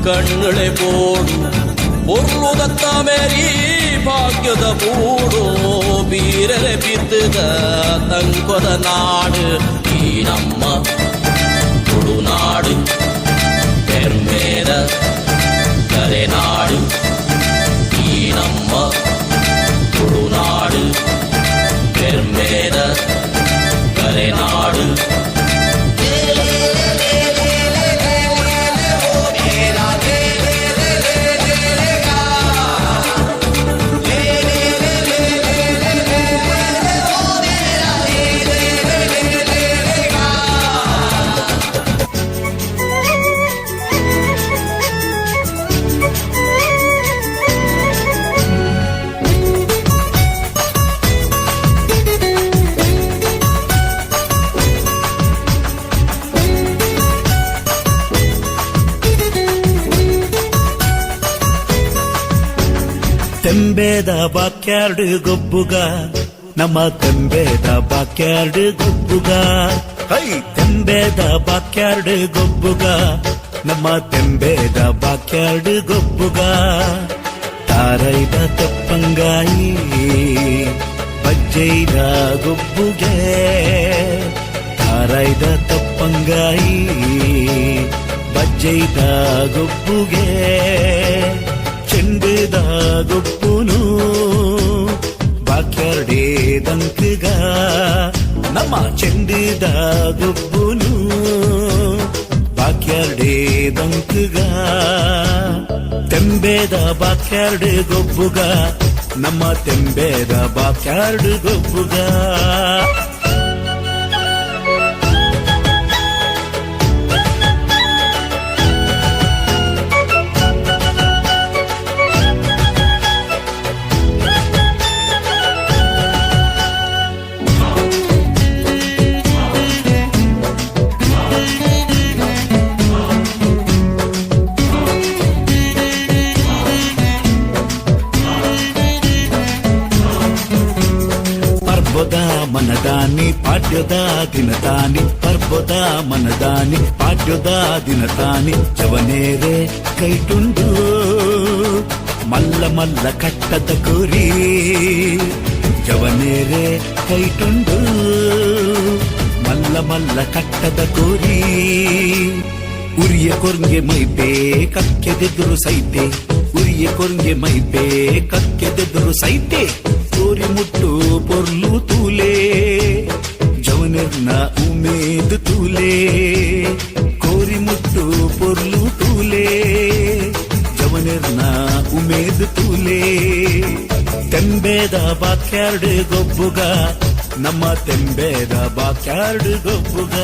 ಕಣ್ಣಳೆ ಬೋಡು பொருளுதத்த மேரி பாக்கியத பூடு ಬೀರರೆ ಬಿದ್ದದ ತಂಕೊದ ನಾಡು ಈ ನಮ್ಮ ತುಳುನಾಡು ಹೆಮ್ಮೆದ ಕರೆನಾಡು ಈ ನಮ್ಮ ತುಳುನಾಡು ಹೆಮ್ಮೆದ ಕರೆನಾಡು ತೆಂಬೇದ ಬಾಕ್ಯಾರ್ಡ್ ಗೊಬ್ಬುಗ ನಮ್ಮ ತೆಂಬೇದ ಬಾಕ್ಯಾರ್ಡ್ ಗೊಬ್ಬುಗ ಹೈ ತೆಂಬೇದ ಬಾಕ್ಯಾರ್ಡ್ ಗೊಬ್ಬುಗ ನಮ್ಮ ತೆಂಬೇದ ಬಾಕ್ಯಾರ್ಡ್ ಗೊಬ್ಬುಗ ತಾರೈದ ತಪ್ಪಂಗಾಯಿ ಬಜ್ಜೈದ ಗೊಬ್ಬುಗೆ ತಾರೈದ ತಪ್ಪಂಗಾಯಿ ಬಜ್ಜೈದ ಗೊಬ್ಬುಗೆ ಚೆಂಡದ ಗೊಬ್ಬುನು ಬಾಕ್ಯಾರ್ಡೇ ದಂಕಗ ನಮ್ಮ ಚೆಂಡದ ಗೊಬ್ಬುನು ಬಾಕ್ಯಾರ್ಡೇ ದಂಕಗ ತೆಂಬೇದ ಬಾಕ್ಯಾರ್ಡ್ ಗೊಬ್ಬುಗ ನಮ್ಮ ತೆಂಬೇದ ಬಾಕ್ಯಾರ್ಡ್ ಗೊಬ್ಬುಗ ಮನದಾನಿ ಪಾಡ್ಯದ ದಿನತಾನಿ ಪರ್ಬದ ಮನದಾನಿ ಪಾಡ್ಯದ ದಿನತಾನಿ ಜವನೇರೆ ಕೈಟುಂಡು ಮಲ್ಲ ಮಲ್ಲ ಕಟ್ಟದ ಕೋರಿ ಜವನೇರೆ ಕೈಟುಂಡು ಮಲ್ಲ ಮಲ್ಲ ಕಟ್ಟದ ಕೋರಿ ಉರಿಯ ಕೊರ್ಗೆ ಮೈಪೇ ಕಕ್ಕೆದೆದುರು ಸೈತೆ ಉರಿಯ ಕೊರ್ಗೆ ಮೈಪೇ ಕಕ್ಕೆದೆದುರು ಸೈತೆ ಕೋರಿ ಮುಟ್ಟು ಪೊರ್ಲು ತೂಲೆ ಜವನರ್ನ ಉಮೇದ್ ತೂಲೆ ಕೋರಿ ಮುಟ್ಟು ಪೊರ್ಲು ತೂಲೆ ಜವನರ್ನ ಉಮೇದ್ ತೂಲೆ ತೆಂಬೇದ ಬಾಕ್ಯಾರ್ಡ್ ಗೊಬ್ಬುಗ ನಮ್ಮ ತೆಂಬೇದ ಬಾಕ್ಯಾರ್ಡ್ ಗೊಬ್ಬುಗ